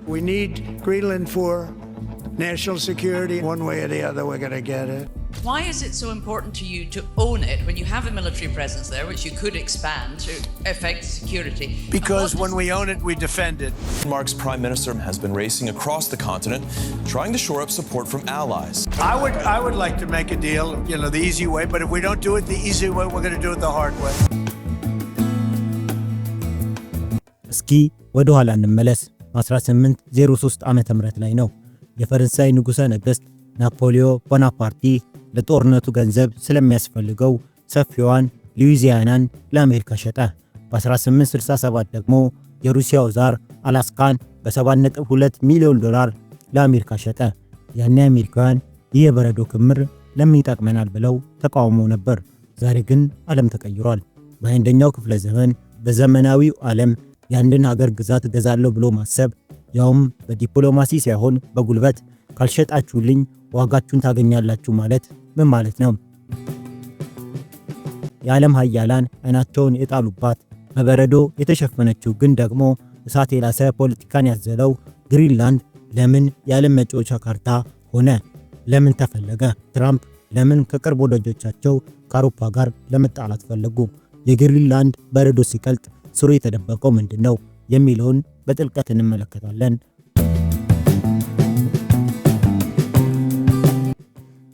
We need Greenland for national security. One way or the other, we're going to get it. Why is it so important to you to own it when you have a military presence there, which you could expand to affect security? Because when we own it, we defend it. Denmark's prime minister has been racing across the continent, trying to shore up support from allies. I would like to make a deal, the easy way, but if we don't do it the easy way, we're going to do it the hard way. እስኪ ወደ ኋላ እንመለስ። 1803 ዓመተ ምህረት ላይ ነው የፈረንሳይ ንጉሠ ነገሥት ናፖሊዮ ቦናፓርቲ ለጦርነቱ ገንዘብ ስለሚያስፈልገው ሰፊዋን ሉዊዚያናን ለአሜሪካ ሸጠ። በ1867 ደግሞ የሩሲያው ዛር አላስካን በ7.2 ሚሊዮን ዶላር ለአሜሪካ ሸጠ። ያኔ አሜሪካውያን ይህ የበረዶ ክምር ለምን ይጠቅመናል ብለው ተቃውመው ነበር። ዛሬ ግን ዓለም ተቀይሯል። በአንደኛው ክፍለ ዘመን በዘመናዊው ዓለም የአንድን ሀገር ግዛት ገዛለሁ ብሎ ማሰብ ያውም በዲፕሎማሲ ሳይሆን በጉልበት ካልሸጣችሁልኝ ዋጋችሁን ታገኛላችሁ ማለት ምን ማለት ነው? የዓለም ኃያላን አይናቸውን የጣሉባት በበረዶ የተሸፈነችው ግን ደግሞ እሳት የላሰ ፖለቲካን ያዘለው ግሪንላንድ ለምን የዓለም መጫወቻ ካርታ ሆነ? ለምን ተፈለገ? ትራምፕ ለምን ከቅርብ ወዳጆቻቸው ከአውሮፓ ጋር ለመጣላት ፈለጉ? የግሪንላንድ በረዶ ሲቀልጥ ስሩ የተደበቀው ምንድነው የሚለውን በጥልቀት እንመለከታለን።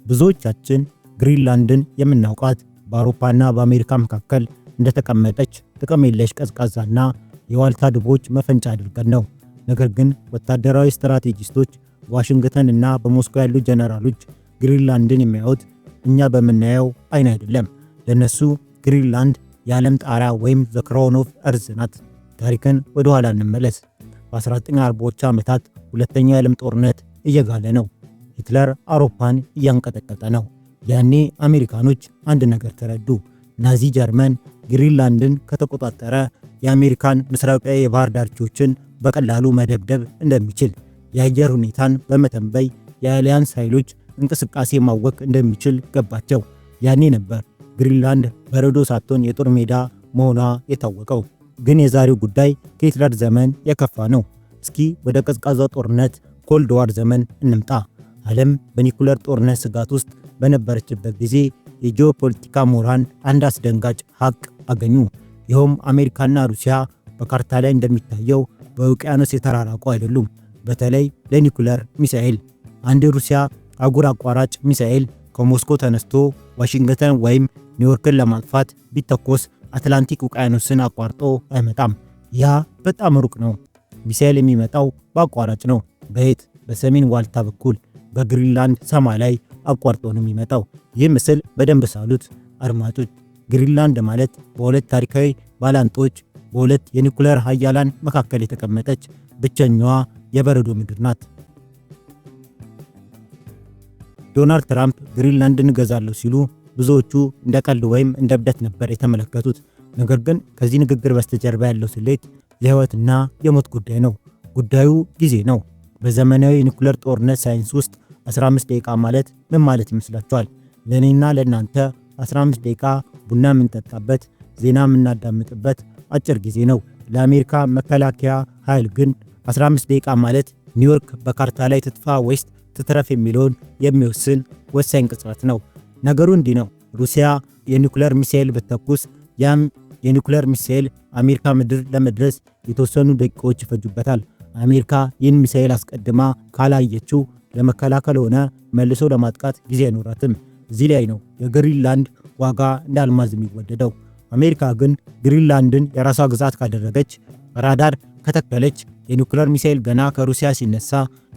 ብዙዎቻችን ግሪንላንድን የምናውቃት በአውሮፓና በአሜሪካ መካከል እንደተቀመጠች ጥቅም የለሽ ቀዝቃዛና የዋልታ ድቦች መፈንጫ አድርገን ነው። ነገር ግን ወታደራዊ ስትራቴጂስቶች በዋሽንግተን እና በሞስኮ ያሉ ጀነራሎች ግሪንላንድን የሚያዩት እኛ በምናየው አይን አይደለም። ለነሱ ግሪንላንድ የዓለም ጣራ ወይም ዘ ክራውን ኦፍ እርዝ ናት። ታሪክን ወደ ኋላ እንመለስ። በ1940ዎቹ ዓመታት ሁለተኛው የዓለም ጦርነት እየጋለ ነው። ሂትለር አውሮፓን እያንቀጠቀጠ ነው። ያኔ አሜሪካኖች አንድ ነገር ተረዱ። ናዚ ጀርመን ግሪንላንድን ከተቆጣጠረ የአሜሪካን ምስራቃዊ የባህር ዳርቻዎችን በቀላሉ መደብደብ እንደሚችል፣ የአየር ሁኔታን በመተንበይ የአሊያንስ ኃይሎች እንቅስቃሴ ማወክ እንደሚችል ገባቸው። ያኔ ነበር ግሪንላንድ በረዶ ሳትሆን የጦር ሜዳ መሆኗ የታወቀው። ግን የዛሬው ጉዳይ ከሂትለር ዘመን የከፋ ነው። እስኪ ወደ ቀዝቃዛው ጦርነት ኮልድ ዋር ዘመን እንምጣ። ዓለም በኒኩለር ጦርነት ስጋት ውስጥ በነበረችበት ጊዜ የጂኦፖለቲካ ምሁራን አንድ አስደንጋጭ ሀቅ አገኙ። ይኸውም አሜሪካና ሩሲያ በካርታ ላይ እንደሚታየው በውቅያኖስ የተራራቁ አይደሉም። በተለይ ለኒኩለር ሚሳኤል አንድ ሩሲያ አህጉር አቋራጭ ሚሳኤል ከሞስኮ ተነስቶ ዋሽንግተን ወይም ኒውዮርክን ለማጥፋት ቢተኮስ አትላንቲክ ውቅያኖስን አቋርጦ አይመጣም። ያ በጣም ሩቅ ነው። ሚሳኤል የሚመጣው በአቋራጭ ነው። በየት? በሰሜን ዋልታ በኩል በግሪንላንድ ሰማይ ላይ አቋርጦ ነው የሚመጣው። ይህ ምስል በደንብ ሳሉት አድማጮች። ግሪንላንድ ማለት በሁለት ታሪካዊ ባላንጦች በሁለት የኒኩለር ኃያላን መካከል የተቀመጠች ብቸኛዋ የበረዶ ምድር ናት። ዶናልድ ትራምፕ ግሪንላንድን እገዛለሁ ሲሉ ብዙዎቹ እንደ ቀልድ ወይም እንደ እብደት ነበር የተመለከቱት። ነገር ግን ከዚህ ንግግር በስተጀርባ ያለው ስሌት የህይወትና የሞት ጉዳይ ነው። ጉዳዩ ጊዜ ነው። በዘመናዊ የኒኩለር ጦርነት ሳይንስ ውስጥ 15 ደቂቃ ማለት ምን ማለት ይመስላችኋል? ለእኔና ለእናንተ 15 ደቂቃ ቡና የምንጠጣበት፣ ዜና የምናዳምጥበት አጭር ጊዜ ነው። ለአሜሪካ መከላከያ ኃይል ግን 15 ደቂቃ ማለት ኒውዮርክ በካርታ ላይ ትጥፋ ወይስ ትትረፍ የሚለውን የሚወስን ወሳኝ ቅጽበት ነው። ነገሩ እንዲህ ነው። ሩሲያ የኒኩለር ሚሳኤል ብትተኩስ ያም የኒኩለር ሚሳኤል አሜሪካ ምድር ለመድረስ የተወሰኑ ደቂቃዎች ይፈጁበታል። አሜሪካ ይህን ሚሳኤል አስቀድማ ካላየችው ለመከላከል ሆነ መልሶ ለማጥቃት ጊዜ አይኖራትም። እዚህ ላይ ነው የግሪንላንድ ዋጋ እንደ አልማዝ የሚወደደው። አሜሪካ ግን ግሪንላንድን የራሷ ግዛት ካደረገች፣ ራዳር ከተከለች፣ የኒኩለር ሚሳኤል ገና ከሩሲያ ሲነሳ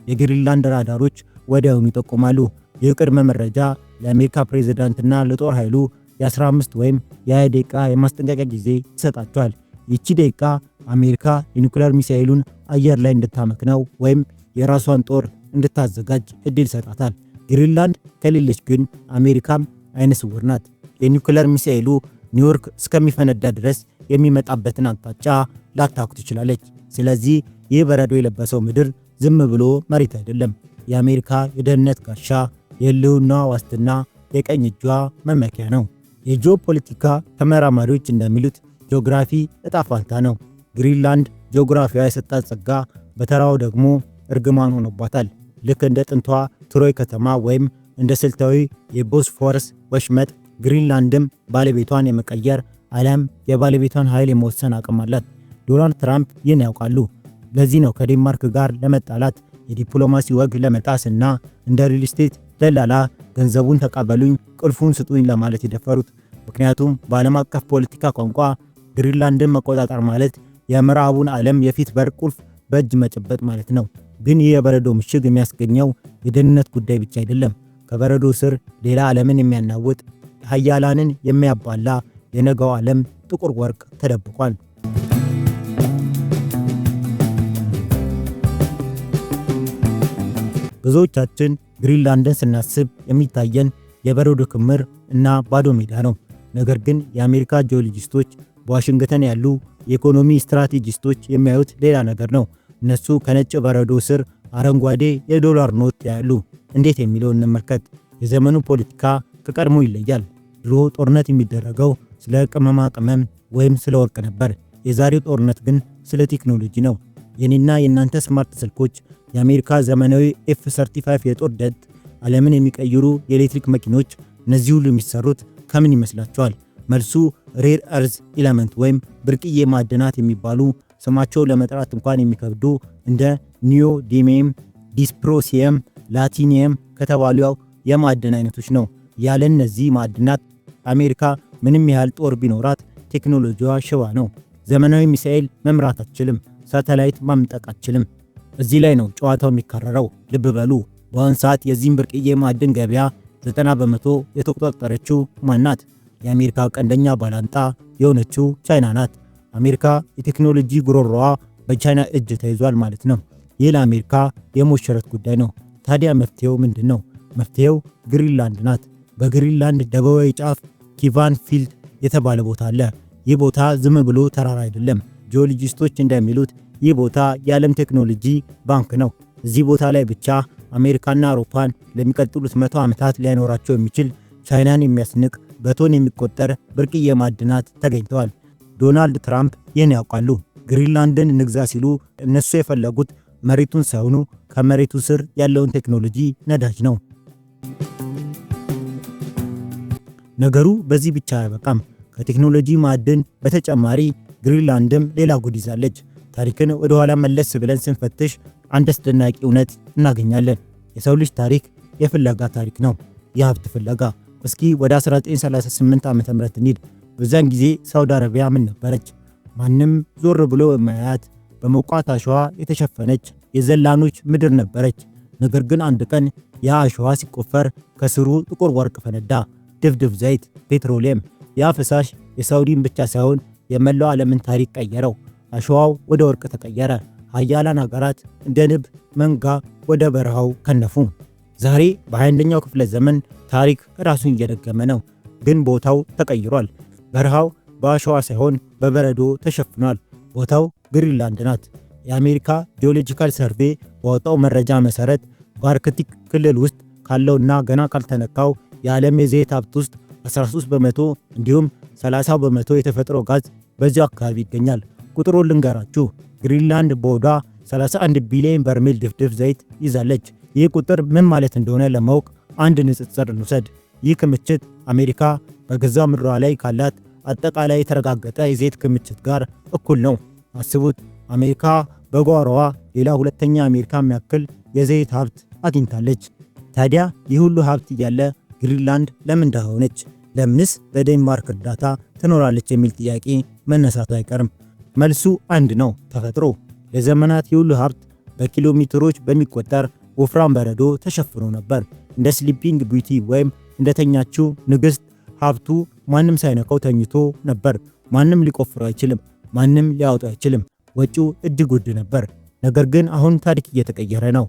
የግሪንላንድ ራዳሮች ወዲያውኑ ይጠቁማሉ። ይህ ቅድመ መረጃ ለአሜሪካ ፕሬዝዳንትና ለጦር ኃይሉ የ15 ወይም የ20 ደቂቃ የማስጠንቀቂያ ጊዜ ይሰጣቸዋል። ይቺ ደቂቃ አሜሪካ የኒኩለር ሚሳኤሉን አየር ላይ እንድታመክነው ወይም የራሷን ጦር እንድታዘጋጅ እድል ይሰጣታል። ግሪንላንድ ከሌለች ግን አሜሪካም አይነ ስውር ናት። የኒኩለር ሚሳኤሉ ኒውዮርክ እስከሚፈነዳ ድረስ የሚመጣበትን አቅጣጫ ላታውቅ ትችላለች። ስለዚህ ይህ በረዶ የለበሰው ምድር ዝም ብሎ መሬት አይደለም። የአሜሪካ የደህንነት ጋሻ፣ የህልውና ዋስትና፣ የቀኝ እጇ መመኪያ ነው። የጂኦፖለቲካ ተመራማሪዎች እንደሚሉት ጂኦግራፊ እጣ ፋንታ ነው። ግሪንላንድ ጂኦግራፊዋ የሰጣት ጸጋ በተራው ደግሞ እርግማን ሆኖባታል። ልክ እንደ ጥንቷ ትሮይ ከተማ ወይም እንደ ስልታዊ የቦስፎረስ ወሽመጥ ግሪንላንድም ባለቤቷን የመቀየር አሊያም የባለቤቷን ኃይል የመወሰን አቅም አላት። ዶናልድ ትራምፕ ይህን ያውቃሉ። ለዚህ ነው ከዴንማርክ ጋር ለመጣላት የዲፕሎማሲ ወግ ለመጣስ እና እንደ ሪል ስቴት ደላላ ገንዘቡን ተቀበሉኝ ቁልፉን ስጡኝ ለማለት የደፈሩት። ምክንያቱም በዓለም አቀፍ ፖለቲካ ቋንቋ ግሪንላንድን መቆጣጠር ማለት የምዕራቡን ዓለም የፊት በር ቁልፍ በእጅ መጨበጥ ማለት ነው። ግን ይህ የበረዶ ምሽግ የሚያስገኘው የደህንነት ጉዳይ ብቻ አይደለም። ከበረዶ ስር ሌላ ዓለምን የሚያናውጥ ሀያላንን የሚያባላ የነገው ዓለም ጥቁር ወርቅ ተደብቋል። ብዙዎቻችን ግሪንላንድን ስናስብ የሚታየን የበረዶ ክምር እና ባዶ ሜዳ ነው። ነገር ግን የአሜሪካ ጂኦሎጂስቶች በዋሽንግተን ያሉ የኢኮኖሚ ስትራቴጂስቶች የሚያዩት ሌላ ነገር ነው። እነሱ ከነጭ በረዶ ስር አረንጓዴ የዶላር ኖት ያያሉ። እንዴት የሚለውን እንመልከት። የዘመኑ ፖለቲካ ከቀድሞ ይለያል። ድሮ ጦርነት የሚደረገው ስለ ቅመማ ቅመም ወይም ስለ ወርቅ ነበር። የዛሬው ጦርነት ግን ስለ ቴክኖሎጂ ነው። የኔና የእናንተ ስማርት ስልኮች፣ የአሜሪካ ዘመናዊ F-35 የጦር ጀት፣ ዓለምን የሚቀይሩ የኤሌክትሪክ መኪኖች፣ እነዚህ ሁሉ የሚሰሩት ከምን ይመስላችኋል? መልሱ ሬር እርዝ ኤለመንት ወይም ብርቅዬ ማዕድናት የሚባሉ ስማቸው ለመጥራት እንኳን የሚከብዱ እንደ ኒዮዲሚየም፣ ዲስፕሮሲየም፣ ላቲኒየም ከተባሉ የማዕድን አይነቶች ነው። ያለ እነዚህ ማዕድናት አሜሪካ ምንም ያህል ጦር ቢኖራት ቴክኖሎጂዋ ሽባ ነው። ዘመናዊ ሚሳኤል መምራት አትችልም። ሳተላይት ማምጠቅ አትችልም። እዚህ ላይ ነው ጨዋታው የሚካረረው። ልብ በሉ፣ በአሁን ሰዓት የዚህም ብርቅዬ ማዕድን ገበያ 90% የተቆጣጠረችው ማናት? የአሜሪካ ቀንደኛ ባላንጣ የሆነችው ቻይና ናት። አሜሪካ የቴክኖሎጂ ጉሮሮዋ በቻይና እጅ ተይዟል ማለት ነው። ይህ ለአሜሪካ የሞሸረት ጉዳይ ነው። ታዲያ መፍትሄው ምንድን ነው? መፍትሄው ግሪንላንድ ናት። በግሪንላንድ ደቡባዊ ጫፍ ኪቫን ፊልድ የተባለ ቦታ አለ። ይህ ቦታ ዝም ብሎ ተራራ አይደለም። ጂኦሎጂስቶች እንደሚሉት ይህ ቦታ የዓለም ቴክኖሎጂ ባንክ ነው። እዚህ ቦታ ላይ ብቻ አሜሪካና አውሮፓን ለሚቀጥሉት 100 ዓመታት ሊያኖራቸው የሚችል ቻይናን የሚያስንቅ በቶን የሚቆጠር ብርቅዬ ማዕድናት ተገኝተዋል። ዶናልድ ትራምፕ ይህን ያውቃሉ። ግሪንላንድን ንግዛ ሲሉ እነሱ የፈለጉት መሬቱን ሳይሆኑ ከመሬቱ ስር ያለውን ቴክኖሎጂ ነዳጅ ነው። ነገሩ በዚህ ብቻ አያበቃም። ከቴክኖሎጂ ማዕድን በተጨማሪ ግሪንላንድም ሌላ ጉድ ይዛለች። ታሪክን ወደ ኋላ መለስ ብለን ስንፈትሽ አንድ አስደናቂ እውነት እናገኛለን። የሰው ልጅ ታሪክ የፍለጋ ታሪክ ነው፣ የሀብት ፍለጋ። እስኪ ወደ 1938 ዓ.ም እንሂድ። በዛን ጊዜ ሳውዲ አረቢያ ምን ነበረች? ማንም ዞር ብሎ የማያት በሞቃት አሸዋ የተሸፈነች የዘላኖች ምድር ነበረች። ነገር ግን አንድ ቀን ያ አሸዋ ሲቆፈር ከስሩ ጥቁር ወርቅ ፈነዳ። ድፍድፍ ዘይት፣ ፔትሮሊየም። ያ ፍሳሽ የሳውዲን ብቻ ሳይሆን የመላው ዓለምን ታሪክ ቀየረው። አሸዋው ወደ ወርቅ ተቀየረ። ሀያላን ሀገራት እንደ ንብ መንጋ ወደ በረሃው ከነፉ። ዛሬ በ21ኛው ክፍለ ዘመን ታሪክ ራሱን እየደገመ ነው፣ ግን ቦታው ተቀይሯል። በረሃው በአሸዋ ሳይሆን በበረዶ ተሸፍኗል። ቦታው ግሪንላንድ ናት። የአሜሪካ ጂኦሎጂካል ሰርቬ በወጣው መረጃ መሰረት በአርክቲክ ክልል ውስጥ ካለውና ገና ካልተነካው የዓለም የዘይት ሀብት ውስጥ 13% እንዲሁም 30% የተፈጥሮ ጋዝ በዚያው አካባቢ ይገኛል። ቁጥሩን ልንገራችሁ። ግሪንላንድ በሆዷ 31 ቢሊዮን በርሜል ድፍድፍ ዘይት ይዛለች። ይህ ቁጥር ምን ማለት እንደሆነ ለማወቅ አንድ ንጽጽር እንውሰድ። ይህ ክምችት አሜሪካ በገዛ ምድሯ ላይ ካላት አጠቃላይ የተረጋገጠ የዘይት ክምችት ጋር እኩል ነው። አስቡት፣ አሜሪካ በጓሮዋ ሌላ ሁለተኛ አሜሪካ የሚያክል የዘይት ሀብት አግኝታለች። ታዲያ ይህ ሁሉ ሀብት እያለ ግሪንላንድ ለምን ደሃ ሆነች? ለምንስ በዴንማርክ እርዳታ ትኖራለች የሚል ጥያቄ መነሳቱ አይቀርም። መልሱ አንድ ነው፣ ተፈጥሮ። ለዘመናት የሁሉ ሀብት በኪሎ ሜትሮች በሚቆጠር ወፍራም በረዶ ተሸፍኖ ነበር። እንደ ስሊፒንግ ቢዩቲ ወይም እንደተኛችው ንግሥት ሀብቱ ማንም ሳይነካው ተኝቶ ነበር። ማንም ሊቆፍረው አይችልም፣ ማንም ሊያወጣው አይችልም። ወጪው እጅግ ውድ ነበር። ነገር ግን አሁን ታሪክ እየተቀየረ ነው።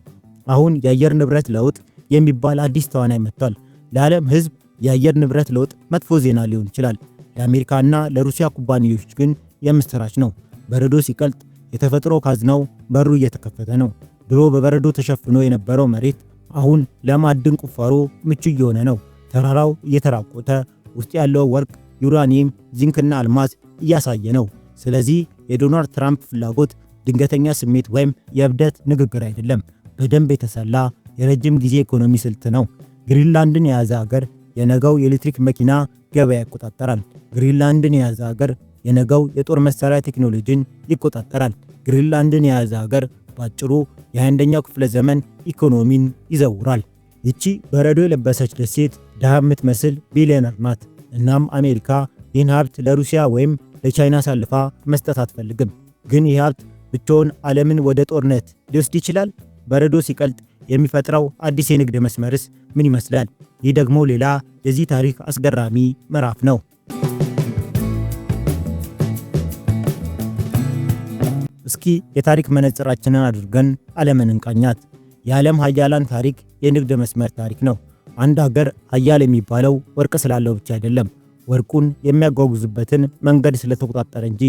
አሁን የአየር ንብረት ለውጥ የሚባል አዲስ ተዋናይ መጥቷል። ለዓለም ሕዝብ የአየር ንብረት ለውጥ መጥፎ ዜና ሊሆን ይችላል። ለአሜሪካና ለሩሲያ ኩባንያዎች ግን የምስራች ነው። በረዶ ሲቀልጥ የተፈጥሮ ካዝናው በሩ እየተከፈተ ነው። ድሮ በበረዶ ተሸፍኖ የነበረው መሬት አሁን ለማዕድን ቁፋሮ ምቹ እየሆነ ነው። ተራራው እየተራቆተ ውስጥ ያለው ወርቅ፣ ዩራኒየም፣ ዚንክና አልማዝ እያሳየ ነው። ስለዚህ የዶናልድ ትራምፕ ፍላጎት ድንገተኛ ስሜት ወይም የእብደት ንግግር አይደለም። በደንብ የተሰላ የረጅም ጊዜ ኢኮኖሚ ስልት ነው። ግሪንላንድን የያዘ ሀገር የነገው የኤሌክትሪክ መኪና ገበያ ይቆጣጠራል። ግሪንላንድን የያዘ ሀገር የነገው የጦር መሳሪያ ቴክኖሎጂን ይቆጣጠራል። ግሪንላንድን የያዘ ሀገር ባጭሩ የ21ኛው ክፍለ ዘመን ኢኮኖሚን ይዘውራል። ይቺ በረዶ የለበሰች ደሴት ድሃ የምትመስል ቢሊዮነር ናት። እናም አሜሪካ ይህን ሀብት ለሩሲያ ወይም ለቻይና አሳልፋ መስጠት አትፈልግም። ግን ይህ ሀብት ብቻውን ዓለምን ወደ ጦርነት ሊወስድ ይችላል? በረዶ ሲቀልጥ የሚፈጥረው አዲስ የንግድ መስመርስ ምን ይመስላል? ይህ ደግሞ ሌላ የዚህ ታሪክ አስገራሚ ምዕራፍ ነው። እስኪ የታሪክ መነጽራችንን አድርገን ዓለምን እንቃኛት። የዓለም ሀያላን ታሪክ የንግድ መስመር ታሪክ ነው። አንድ ሀገር ሀያል የሚባለው ወርቅ ስላለው ብቻ አይደለም፣ ወርቁን የሚያጓጉዝበትን መንገድ ስለተቆጣጠረ እንጂ።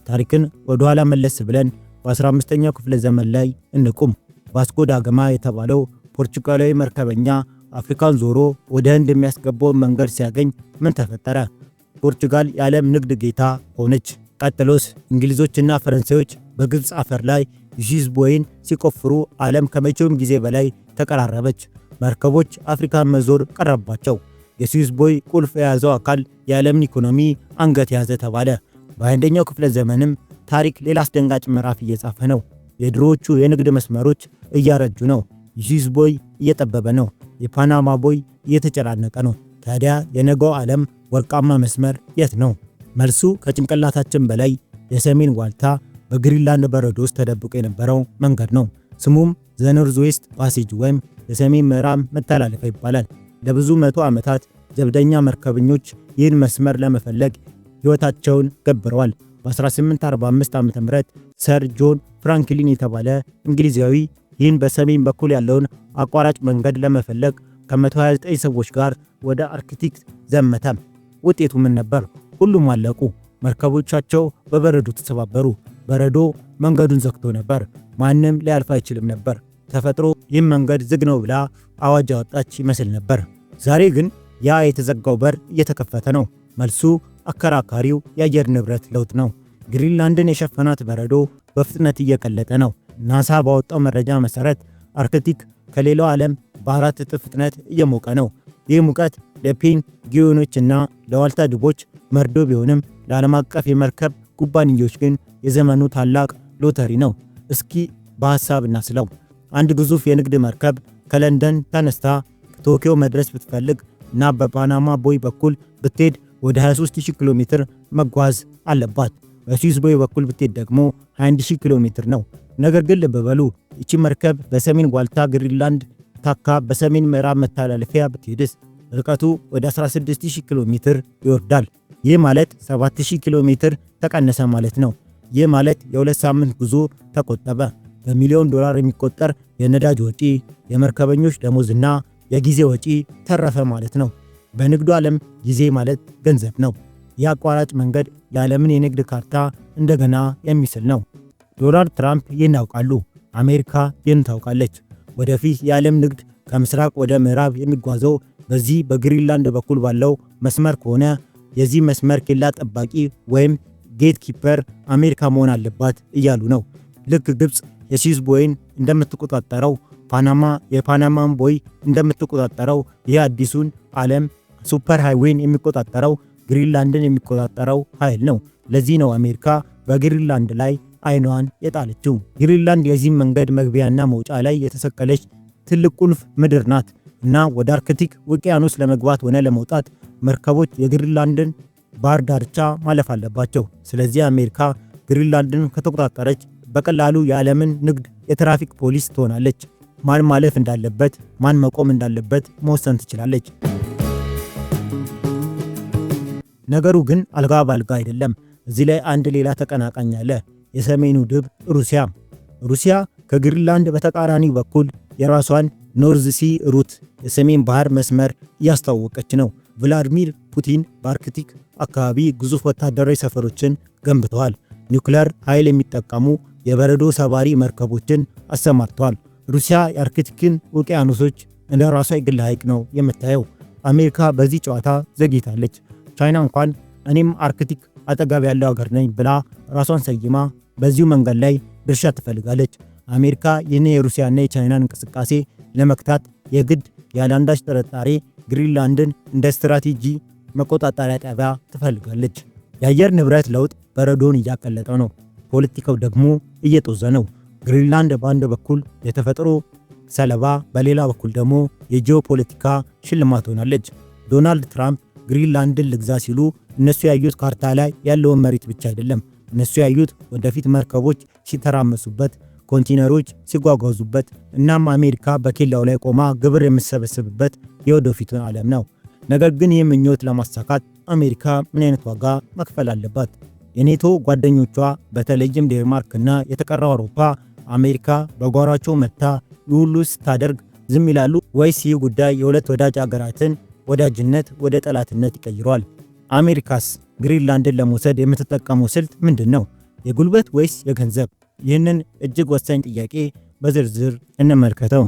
ታሪክን ወደ ኋላ መለስ ብለን በ15ኛው ክፍለ ዘመን ላይ እንቁም። ቫስኮ ዳጋማ የተባለው ፖርቹጋላዊ መርከበኛ አፍሪካን ዞሮ ወደ ህንድ የሚያስገባውን መንገድ ሲያገኝ ምን ተፈጠረ? ፖርቹጋል የዓለም ንግድ ጌታ ሆነች። ቀጥሎስ እንግሊዞችና ፈረንሳዮች በግብፅ አፈር ላይ የስዊዝ ቦይን ሲቆፍሩ ዓለም ከመቼውም ጊዜ በላይ ተቀራረበች። መርከቦች አፍሪካን መዞር ቀረባቸው። የስዊዝ ቦይ ቁልፍ የያዘው አካል የዓለምን ኢኮኖሚ አንገት ያዘ ተባለ። በ21ኛው ክፍለ ዘመንም ታሪክ ሌላ አስደንጋጭ ምዕራፍ እየጻፈ ነው። የድሮዎቹ የንግድ መስመሮች እያረጁ ነው። የስዊዝ ቦይ እየጠበበ ነው። የፓናማ ቦይ እየተጨናነቀ ነው። ታዲያ የነገው ዓለም ወርቃማ መስመር የት ነው? መልሱ ከጭንቅላታችን በላይ የሰሜን ዋልታ በግሪንላንድ በረዶ ውስጥ ተደብቆ የነበረው መንገድ ነው። ስሙም ዘ ኖርዝ ዌስት ፓሴጅ ወይም የሰሜን ምዕራብ መተላለፊያ ይባላል። ለብዙ መቶ ዓመታት ጀብደኛ መርከበኞች ይህን መስመር ለመፈለግ ሕይወታቸውን ገብረዋል። በ1845 ዓ.ም ሰር ጆን ፍራንክሊን የተባለ እንግሊዛዊ ይህን በሰሜን በኩል ያለውን አቋራጭ መንገድ ለመፈለግ ከ129 ሰዎች ጋር ወደ አርክቲክ ዘመተ። ውጤቱ ምን ነበር? ሁሉም አለቁ። መርከቦቻቸው በበረዶ ተሰባበሩ። በረዶ መንገዱን ዘግቶ ነበር። ማንም ሊያልፍ አይችልም ነበር። ተፈጥሮ ይህን መንገድ ዝግ ነው ብላ አዋጅ ያወጣች ይመስል ነበር። ዛሬ ግን ያ የተዘጋው በር እየተከፈተ ነው። መልሱ አከራካሪው የአየር ንብረት ለውጥ ነው። ግሪንላንድን የሸፈናት በረዶ በፍጥነት እየቀለጠ ነው። ናሳ ባወጣው መረጃ መሰረት አርክቲክ ከሌላው ዓለም በ4 እጥፍ ፍጥነት እየሞቀ ነው። ይህ ሙቀት ለፔንግዊኖችና ለዋልታ ድቦች መርዶ ቢሆንም ለዓለም አቀፍ የመርከብ ኩባንያዎች ግን የዘመኑ ታላቅ ሎተሪ ነው። እስኪ በሐሳብ እናስለው። አንድ ግዙፍ የንግድ መርከብ ከለንደን ተነስታ ቶኪዮ መድረስ ብትፈልግ እና በፓናማ ቦይ በኩል ብትሄድ ወደ 23000 ኪሎ ሜትር መጓዝ አለባት። በስዊዝ ቦይ በኩል ብትሄድ ደግሞ 21000 ኪሎ ሜትር ነው። ነገር ግን ልብ በሉ፣ እቺ መርከብ በሰሜን ዋልታ ግሪንላንድ ታካ በሰሜን ምዕራብ መተላለፊያ ብትሄድስ ርቀቱ ወደ 16000 ኪሎ ሜትር ይወርዳል። ይህ ማለት 7000 ኪሎ ሜትር ተቀነሰ ማለት ነው። ይህ ማለት የ2 ሳምንት ጉዞ ተቆጠበ። በሚሊዮን ዶላር የሚቆጠር የነዳጅ ወጪ፣ የመርከበኞች ደሞዝና የጊዜ ወጪ ተረፈ ማለት ነው። በንግዱ ዓለም ጊዜ ማለት ገንዘብ ነው። ይህ አቋራጭ መንገድ የዓለምን የንግድ ካርታ እንደገና የሚስል ነው። ዶናልድ ትራምፕ ይህን ያውቃሉ። አሜሪካ ይህን ታውቃለች። ወደፊት የዓለም ንግድ ከምስራቅ ወደ ምዕራብ የሚጓዘው በዚህ በግሪንላንድ በኩል ባለው መስመር ከሆነ የዚህ መስመር ኬላ ጠባቂ ወይም ጌት ኪፐር አሜሪካ መሆን አለባት እያሉ ነው። ልክ ግብፅ የስዊዝ ቦይን እንደምትቆጣጠረው፣ ፓናማ የፓናማን ቦይ እንደምትቆጣጠረው ይህ አዲሱን ዓለም ሱፐር ሃይዌይን የሚቆጣጠረው ግሪንላንድን የሚቆጣጠረው ኃይል ነው። ለዚህ ነው አሜሪካ በግሪንላንድ ላይ አይኗን የጣለችው። ግሪንላንድ የዚህ መንገድ መግቢያና መውጫ ላይ የተሰቀለች ትልቅ ቁልፍ ምድር ናት እና ወደ አርክቲክ ውቅያኖስ ለመግባት ሆነ ለመውጣት መርከቦች የግሪንላንድን ባህር ዳርቻ ማለፍ አለባቸው። ስለዚህ አሜሪካ ግሪንላንድን ከተቆጣጠረች በቀላሉ የዓለምን ንግድ የትራፊክ ፖሊስ ትሆናለች። ማን ማለፍ እንዳለበት፣ ማን መቆም እንዳለበት መወሰን ትችላለች። ነገሩ ግን አልጋ ባልጋ አይደለም። እዚህ ላይ አንድ ሌላ ተቀናቃኝ አለ፣ የሰሜኑ ድብ ሩሲያ። ሩሲያ ከግሪንላንድ በተቃራኒ በኩል የራሷን ኖርዝ ሲ ሩት የሰሜን ባህር መስመር እያስተዋወቀች ነው። ቭላዲሚር ፑቲን በአርክቲክ አካባቢ ግዙፍ ወታደራዊ ሰፈሮችን ገንብተዋል። ኒውክሌር ኃይል የሚጠቀሙ የበረዶ ሰባሪ መርከቦችን አሰማርተዋል። ሩሲያ የአርክቲክን ውቅያኖሶች እንደ ራሷ የግል ሐይቅ ነው የምታየው። አሜሪካ በዚህ ጨዋታ ዘግይታለች። ቻይና እንኳን እኔም አርክቲክ አጠገብ ያለው ሀገር ነኝ ብላ ራሷን ሰይማ በዚሁ መንገድ ላይ ድርሻ ትፈልጋለች። አሜሪካ ይህን የሩሲያና የቻይናን እንቅስቃሴ ለመክታት የግድ ያለአንዳች ጥርጣሬ ግሪንላንድን እንደ ስትራቴጂ መቆጣጠሪያ ጣቢያ ትፈልጋለች። የአየር ንብረት ለውጥ በረዶን እያቀለጠው ነው። ፖለቲካው ደግሞ እየጦዘ ነው። ግሪንላንድ በአንድ በኩል የተፈጥሮ ሰለባ፣ በሌላ በኩል ደግሞ የጂኦፖለቲካ ሽልማት ሆናለች። ዶናልድ ትራምፕ ግሪንላንድን ልግዛ ሲሉ እነሱ ያዩት ካርታ ላይ ያለውን መሬት ብቻ አይደለም። እነሱ ያዩት ወደፊት መርከቦች ሲተራመሱበት፣ ኮንቴነሮች ሲጓጓዙበት፣ እናም አሜሪካ በኬላው ላይ ቆማ ግብር የምትሰበስብበት የወደፊቱን ዓለም ነው። ነገር ግን ይህ ምኞት ለማሳካት አሜሪካ ምን አይነት ዋጋ መክፈል አለባት? የኔቶ ጓደኞቿ በተለይም ዴንማርክ እና የተቀረው አውሮፓ አሜሪካ በጓሯቸው መታ ሁሉ ስታደርግ ዝም ይላሉ ወይስ ይህ ጉዳይ የሁለት ወዳጅ ሀገራትን ወዳጅነት ወደ ጠላትነት ይቀይረዋል? አሜሪካስ ግሪንላንድን ለመውሰድ የምትጠቀመው ስልት ምንድን ነው? የጉልበት ወይስ የገንዘብ? ይህንን እጅግ ወሳኝ ጥያቄ በዝርዝር እንመልከተው።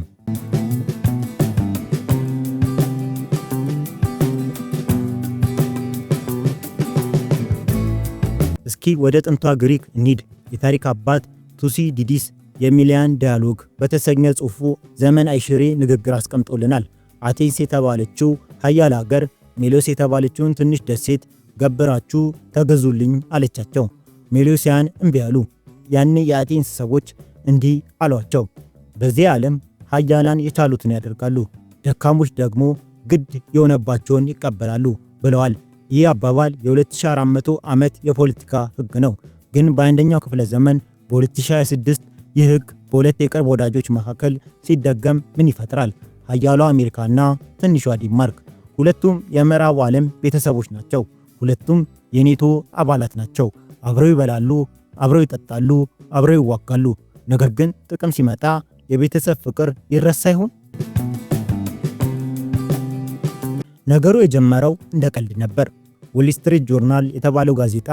እስኪ ወደ ጥንቷ ግሪክ እንሂድ። የታሪክ አባት ቱሲዲዲስ የሚሊያን ዳያሎግ በተሰኘ ጽሑፉ ዘመን አይሽሬ ንግግር አስቀምጦልናል። አቴንስ የተባለችው ኃያል ሀገር ሜሎስ የተባለችውን ትንሽ ደሴት ገብራችሁ ተገዙልኝ አለቻቸው። ሜሎሲያን እምቢ አሉ። ያኔ የአቴንስ ሰዎች እንዲህ አሏቸው፣ በዚህ ዓለም ኃያላን የቻሉትን ያደርጋሉ፣ ደካሞች ደግሞ ግድ የሆነባቸውን ይቀበላሉ ብለዋል። ይህ አባባል የ2400 ዓመት የፖለቲካ ሕግ ነው። ግን በአንደኛው ክፍለ ዘመን በ2026 ይህ ሕግ በሁለት የቅርብ ወዳጆች መካከል ሲደገም ምን ይፈጥራል? ኃያሏ አሜሪካና ትንሿ ዴንማርክ። ሁለቱም የምዕራቡ ዓለም ቤተሰቦች ናቸው። ሁለቱም የኔቶ አባላት ናቸው። አብረው ይበላሉ፣ አብረው ይጠጣሉ፣ አብረው ይዋጋሉ። ነገር ግን ጥቅም ሲመጣ የቤተሰብ ፍቅር ይረሳ ይሆን? ነገሩ የጀመረው እንደ ቀልድ ነበር። ዎል ስትሪት ጆርናል የተባለው ጋዜጣ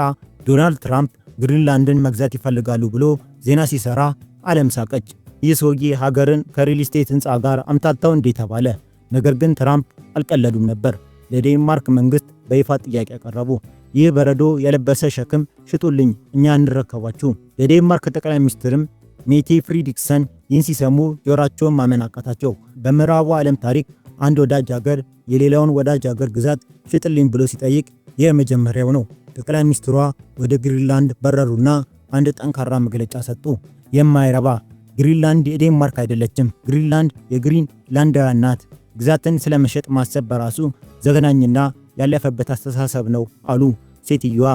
ዶናልድ ትራምፕ ግሪንላንድን መግዛት ይፈልጋሉ ብሎ ዜና ሲሰራ ዓለም ሳቀች። ይህ ሰውዬ ሀገርን ከሪል ስቴት ህንፃ ጋር አምታታው እንዴት ተባለ። ነገር ግን ትራምፕ አልቀለዱም ነበር። ለዴንማርክ መንግስት በይፋ ጥያቄ ያቀረቡ። ይህ በረዶ የለበሰ ሸክም ሽጡልኝ፣ እኛ እንረከባችሁ። ለዴንማርክ ጠቅላይ ሚኒስትርም ሜቴ ፍሪድሪክሰን ይህን ሲሰሙ ጆሯቸውን ማመን አቃታቸው። በምዕራቡ ዓለም ታሪክ አንድ ወዳጅ ሀገር የሌላውን ወዳጅ ሀገር ግዛት ሽጥልኝ ብሎ ሲጠይቅ ይህ መጀመሪያው ነው። ጠቅላይ ሚኒስትሯ ወደ ግሪንላንድ በረሩና አንድ ጠንካራ መግለጫ ሰጡ። የማይረባ ግሪንላንድ የዴንማርክ አይደለችም፣ ግሪንላንድ የግሪንላንዳውያን ናት። ግዛትን ስለመሸጥ ማሰብ በራሱ ዘግናኝና ያለፈበት አስተሳሰብ ነው አሉ ሴትዮዋ።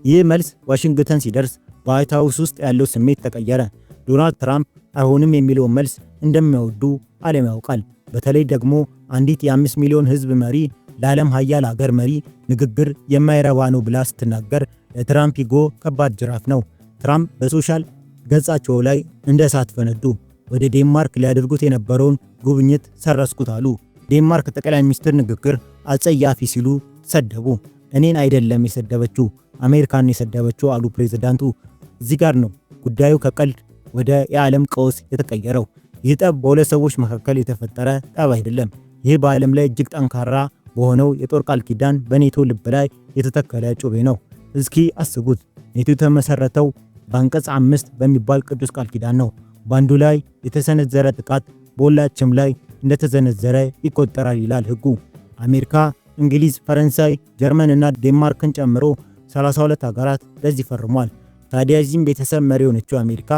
ይህ መልስ ዋሽንግተን ሲደርስ በዋይት ሃውስ ውስጥ ያለው ስሜት ተቀየረ። ዶናልድ ትራምፕ አይሆንም የሚለውን መልስ እንደሚያወዱ ዓለም ያውቃል። በተለይ ደግሞ አንዲት የ5 ሚሊዮን ህዝብ መሪ ለዓለም ሀያል ሀገር መሪ ንግግር የማይረባ ነው ብላ ስትናገር ለትራምፕ ኢጎ ከባድ ጅራፍ ነው። ትራምፕ በሶሻል ገጻቸው ላይ እንደ እሳት ፈነዱ። ወደ ዴንማርክ ሊያደርጉት የነበረውን ጉብኝት ሰረስኩት አሉ። ዴንማርክ ጠቅላይ ሚኒስትር ንግግር አጸያፊ ሲሉ ሰደቡ። እኔን አይደለም የሰደበችው አሜሪካን የሰደበችው አሉ ፕሬዝዳንቱ። እዚህ ጋር ነው ጉዳዩ ከቀልድ ወደ የዓለም ቀውስ የተቀየረው። ይህ ጠብ በሁለት ሰዎች መካከል የተፈጠረ ጠብ አይደለም። ይህ በዓለም ላይ እጅግ ጠንካራ በሆነው የጦር ቃል ኪዳን በኔቶ ልብ ላይ የተተከለ ጩቤ ነው። እስኪ አስቡት፣ ኔቶ የተመሰረተው በአንቀጽ 5 በሚባል ቅዱስ ቃል ኪዳን ነው። በአንዱ ላይ የተሰነዘረ ጥቃት በሁላችንም ላይ እንደተዘነዘረ ይቆጠራል ይላል ሕጉ። አሜሪካ፣ እንግሊዝ፣ ፈረንሳይ፣ ጀርመን እና ዴንማርክን ጨምሮ 32 ሀገራት ለዚህ ፈርሟል። ታዲያ እዚህም ቤተሰብ መሪ የሆነችው አሜሪካ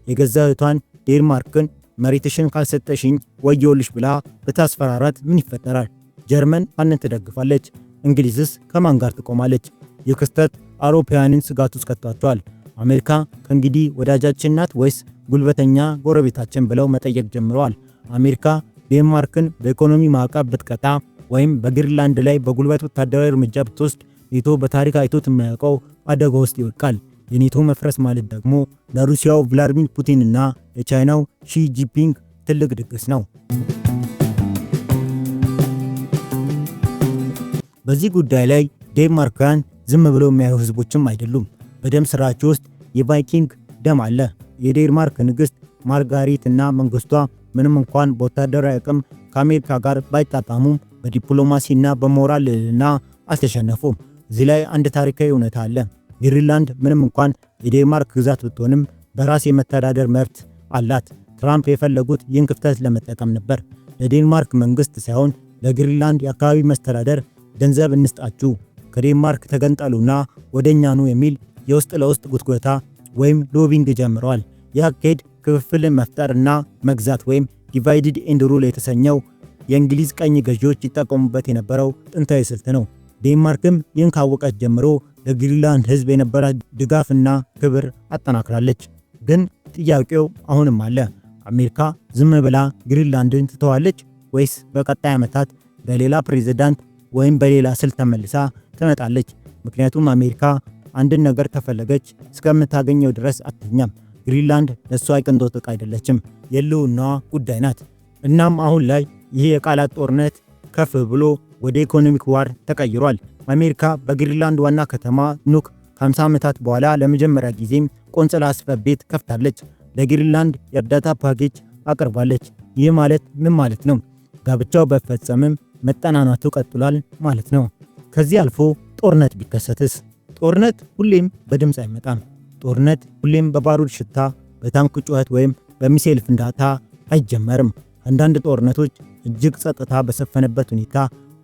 የገዛ እህቷን ዴንማርክን መሬትሽን ካልሰጠሽኝ ወየውልሽ ብላ በታስፈራራት ምን ይፈጠራል? ጀርመን ማንን ትደግፋለች? እንግሊዝስ ከማን ጋር ትቆማለች? ይህ ክስተት አውሮፓውያንን ስጋት ውስጥ ከቷቸዋል። አሜሪካ ከእንግዲህ ወዳጃችን ናት ወይስ ጉልበተኛ ጎረቤታችን ብለው መጠየቅ ጀምረዋል። አሜሪካ ዴንማርክን በኢኮኖሚ ማዕቀብ ብትቀጣ ወይም በግሪንላንድ ላይ በጉልበት ወታደራዊ እርምጃ ብትወስድ ኔቶ በታሪክ አይቶት የማያውቀው አደጋ ውስጥ ይወድቃል። የኔቶ መፍረስ ማለት ደግሞ ለሩሲያው ቭላድሚር ፑቲን እና የቻይናው ሺ ጂንፒንግ ትልቅ ድግስ ነው። በዚህ ጉዳይ ላይ ዴንማርካውያን ዝም ብለው የሚያዩ ህዝቦችም አይደሉም። በደም ስራቸው ውስጥ የቫይኪንግ ደም አለ። የዴንማርክ ንግስት ማርጋሪት እና መንግስቷ ምንም እንኳን በወታደራዊ አቅም ከአሜሪካ ጋር ባይጣጣሙም በዲፕሎማሲና በሞራል ልዕልና አልተሸነፉም። እዚህ ላይ አንድ ታሪካዊ እውነታ አለ። ግሪንላንድ ምንም እንኳን የዴንማርክ ግዛት ብትሆንም በራስ የመተዳደር መብት አላት። ትራምፕ የፈለጉት ይህን ክፍተት ለመጠቀም ነበር። ለዴንማርክ መንግስት ሳይሆን ለግሪንላንድ የአካባቢ መስተዳደር ገንዘብ እንስጣችሁ፣ ከዴንማርክ ተገንጠሉና ወደኛ ኑ የሚል የውስጥ ለውስጥ ጉትጎታ ወይም ሎቢንግ ጀምረዋል። ይህ አካሄድ ክፍፍልን መፍጠርና መግዛት ወይም ዲቫይድድ ኤንድ ሩል የተሰኘው የእንግሊዝ ቀኝ ገዢዎች ይጠቀሙበት የነበረው ጥንታዊ ስልት ነው። ዴንማርክም ይህን ካወቀች ጀምሮ ለግሪንላንድ ህዝብ የነበራት ድጋፍና ክብር አጠናክራለች። ግን ጥያቄው አሁንም አለ። አሜሪካ ዝም ብላ ግሪንላንድን ትተዋለች ወይስ በቀጣይ ዓመታት በሌላ ፕሬዝዳንት ወይም በሌላ ስልት ተመልሳ ትመጣለች? ምክንያቱም አሜሪካ አንድን ነገር ከፈለገች እስከምታገኘው ድረስ አትተኛም። ግሪንላንድ ለሷ የቅንጦት ዕቃ አይደለችም፣ የህልውናዋ ጉዳይ ናት። እናም አሁን ላይ ይህ የቃላት ጦርነት ከፍ ብሎ ወደ ኢኮኖሚክ ዋር ተቀይሯል። አሜሪካ በግሪንላንድ ዋና ከተማ ኑክ ከ50 ዓመታት በኋላ ለመጀመሪያ ጊዜም ቆንጽላ ጽሕፈት ቤት ከፍታለች። ለግሪንላንድ የእርዳታ ፓኬጅ አቅርባለች። ይህ ማለት ምን ማለት ነው? ጋብቻው በፈጸምም መጠናናቱ ቀጥሏል ማለት ነው። ከዚህ አልፎ ጦርነት ቢከሰትስ? ጦርነት ሁሌም በድምፅ አይመጣም። ጦርነት ሁሌም በባሩድ ሽታ፣ በታንክ ጩኸት ወይም በሚሳኤል ፍንዳታ አይጀመርም። አንዳንድ ጦርነቶች እጅግ ጸጥታ በሰፈነበት ሁኔታ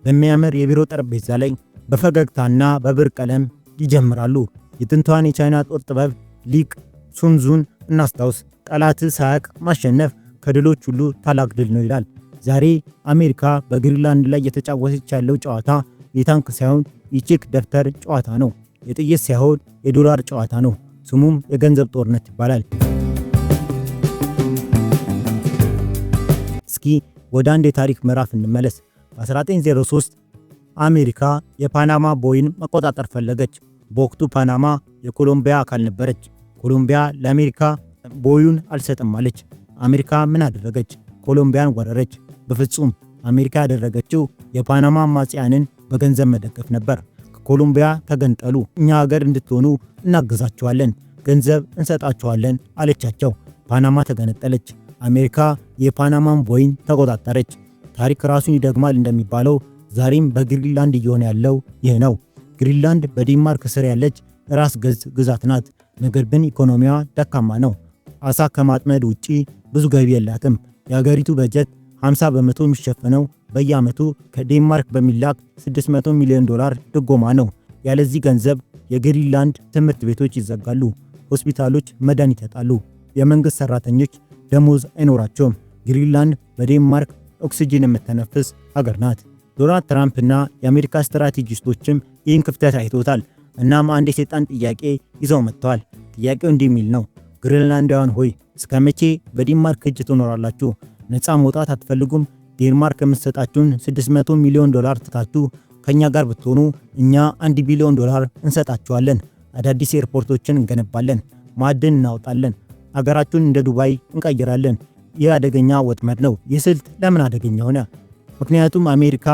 በሚያምር የቢሮ ጠረጴዛ ላይ በፈገግታና በብር ቀለም ይጀምራሉ። የጥንቷን የቻይና ጦር ጥበብ ሊቅ ሱንዙን እናስታውስ። ጠላት ሳያቅ ማሸነፍ ከድሎች ሁሉ ታላቅ ድል ነው ይላል። ዛሬ አሜሪካ በግሪንላንድ ላይ የተጫወተች ያለው ጨዋታ የታንክ ሳይሆን የቼክ ደብተር ጨዋታ ነው። የጥይት ሳይሆን የዶላር ጨዋታ ነው። ስሙም የገንዘብ ጦርነት ይባላል። እስኪ ወደ አንድ የታሪክ ምዕራፍ እንመለስ። በ1903 አሜሪካ የፓናማ ቦይን መቆጣጠር ፈለገች። በወቅቱ ፓናማ የኮሎምቢያ አካል ነበረች። ኮሎምቢያ ለአሜሪካ ቦዩን አልሰጥም አለች። አሜሪካ ምን አደረገች? ኮሎምቢያን ወረረች። በፍጹም አሜሪካ ያደረገችው የፓናማ አማጽያንን በገንዘብ መደገፍ ነበር። ከኮሎምቢያ ተገንጠሉ፣ እኛ ሀገር እንድትሆኑ እናገዛቸዋለን፣ ገንዘብ እንሰጣቸዋለን አለቻቸው። ፓናማ ተገነጠለች። አሜሪካ የፓናማን ቦይን ተቆጣጠረች። ታሪክ ራሱን ይደግማል እንደሚባለው ዛሬም በግሪንላንድ እየሆነ ያለው ይህ ነው። ግሪንላንድ በዴንማርክ ስር ያለች ራስ ገዝ ግዛት ናት። ነገር ግን ኢኮኖሚዋ ደካማ ነው። አሳ ከማጥመድ ውጪ ብዙ ገቢ የላትም። የሀገሪቱ በጀት 50 በመቶ የሚሸፈነው በየዓመቱ ከዴንማርክ በሚላክ $600 ሚሊዮን ድጎማ ነው። ያለዚህ ገንዘብ የግሪንላንድ ትምህርት ቤቶች ይዘጋሉ፣ ሆስፒታሎች መድኃኒት ያጣሉ፣ የመንግስት ሰራተኞች ደሞዝ አይኖራቸውም። ግሪንላንድ በዴንማርክ ኦክሲጅን የምትተነፍስ ሀገር ናት። ዶናልድ ትራምፕ እና የአሜሪካ ስትራቴጂስቶችም ይህን ክፍተት አይቶታል። እናም አንድ የሰይጣን ጥያቄ ይዘው መጥተዋል። ጥያቄው እንዲህ የሚል ነው። ግሪንላንዳውያን ሆይ እስከ መቼ በዴንማርክ እጅ ትኖራላችሁ? ነፃ መውጣት አትፈልጉም? ዴንማርክ የምትሰጣችሁን $600 ሚሊዮን ትታችሁ ከኛ ጋር ብትሆኑ እኛ $1 ቢሊዮን እንሰጣችኋለን። አዳዲስ ኤርፖርቶችን እንገነባለን፣ ማዕድን እናወጣለን፣ አገራችሁን እንደ ዱባይ እንቀይራለን። ይህ አደገኛ ወጥመድ ነው። ይህ ስልት ለምን አደገኛ ሆነ? ምክንያቱም አሜሪካ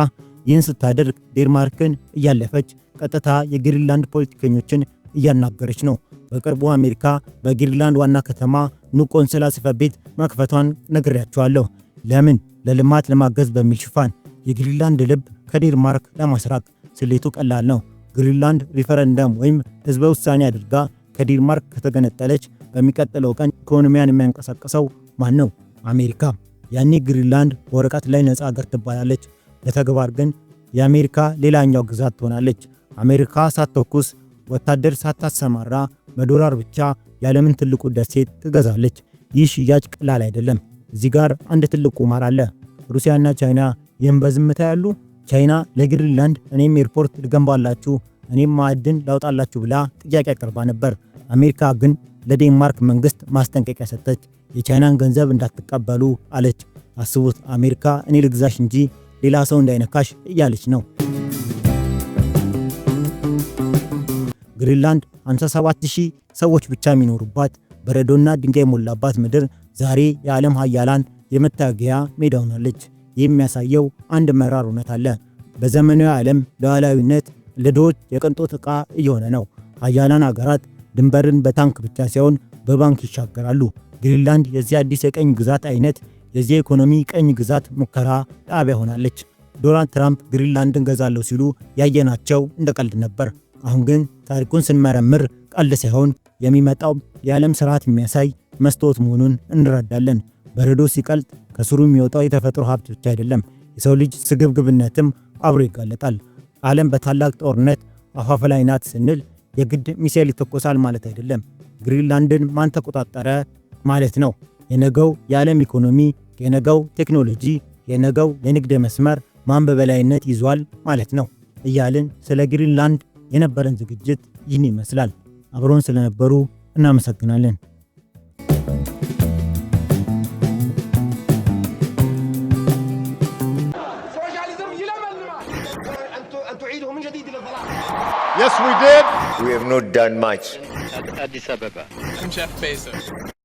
ይህን ስታደርግ ዴንማርክን እያለፈች ቀጥታ የግሪንላንድ ፖለቲከኞችን እያናገረች ነው። በቅርቡ አሜሪካ በግሪንላንድ ዋና ከተማ ኑክ ቆንስላ ጽሕፈት ቤት መክፈቷን ነግሬያቸዋለሁ። ለምን? ለልማት ለማገዝ በሚል ሽፋን የግሪንላንድ ልብ ከዴንማርክ ለማስራቅ። ስሌቱ ቀላል ነው። ግሪንላንድ ሪፈረንደም ወይም ህዝበ ውሳኔ አድርጋ ከዴንማርክ ከተገነጠለች በሚቀጥለው ቀን ኢኮኖሚያን የሚያንቀሳቅሰው ማን ነው? አሜሪካ። ያኔ ግሪንላንድ በወረቀት ላይ ነፃ ሀገር ትባላለች። በተግባር ግን የአሜሪካ ሌላኛው ግዛት ትሆናለች። አሜሪካ ሳትተኩስ ወታደር ሳታሰማራ በዶላር ብቻ የዓለምን ትልቁ ደሴት ትገዛለች። ይህ ሽያጭ ቀላል አይደለም። እዚህ ጋር አንድ ትልቅ ቁማር አለ። ሩሲያና ቻይና ይህን በዝምታ ያሉ። ቻይና ለግሪንላንድ እኔም ኤርፖርት ልገንባላችሁ፣ እኔም ማዕድን ላውጣላችሁ ብላ ጥያቄ አቅርባ ነበር። አሜሪካ ግን ለዴንማርክ መንግስት ማስጠንቀቂያ ሰጠች። የቻይናን ገንዘብ እንዳትቀበሉ አለች። አስቡት፣ አሜሪካ እኔ ልግዛሽ እንጂ ሌላ ሰው እንዳይነካሽ እያለች ነው። ግሪንላንድ 57000 ሰዎች ብቻ የሚኖሩባት በረዶና ድንጋይ የሞላባት ምድር ዛሬ የዓለም ሀያላን የመታገያ ሜዳ ሆናለች። ይህ የሚያሳየው አንድ መራር እውነት አለ። በዘመናዊ ዓለም ሉዓላዊነት ለድሆች የቅንጦት ዕቃ እየሆነ ነው። ሀያላን ሀገራት ድንበርን በታንክ ብቻ ሳይሆን በባንክ ይሻገራሉ። ግሪንላንድ የዚህ አዲስ የቀኝ ግዛት አይነት የዚህ ኢኮኖሚ ቀኝ ግዛት ሙከራ ጣቢያ ሆናለች። ዶናልድ ትራምፕ ግሪንላንድን ገዛለሁ ሲሉ ያየናቸው እንደ ቀልድ ነበር። አሁን ግን ታሪኩን ስንመረምር ቀልድ ሳይሆን የሚመጣው የዓለም ስርዓት የሚያሳይ መስታወት መሆኑን እንረዳለን። በረዶ ሲቀልጥ ከስሩ የሚወጣው የተፈጥሮ ሀብት ብቻ አይደለም፣ የሰው ልጅ ስግብግብነትም አብሮ ይጋለጣል። ዓለም በታላቅ ጦርነት አፋፍ ላይ ናት ስንል የግድ ሚሳኤል ይተኮሳል ማለት አይደለም። ግሪንላንድን ማን ተቆጣጠረ ማለት ነው? የነገው የዓለም ኢኮኖሚ፣ የነገው ቴክኖሎጂ፣ የነገው የንግድ መስመር ማን በበላይነት ይዟል ማለት ነው እያልን ስለ ግሪንላንድ የነበረን ዝግጅት ይህን ይመስላል። አብሮን ስለነበሩ እናመሰግናለን። Yes, we did. We have not done much. Addis Ababa. I'm Jeff Bezos.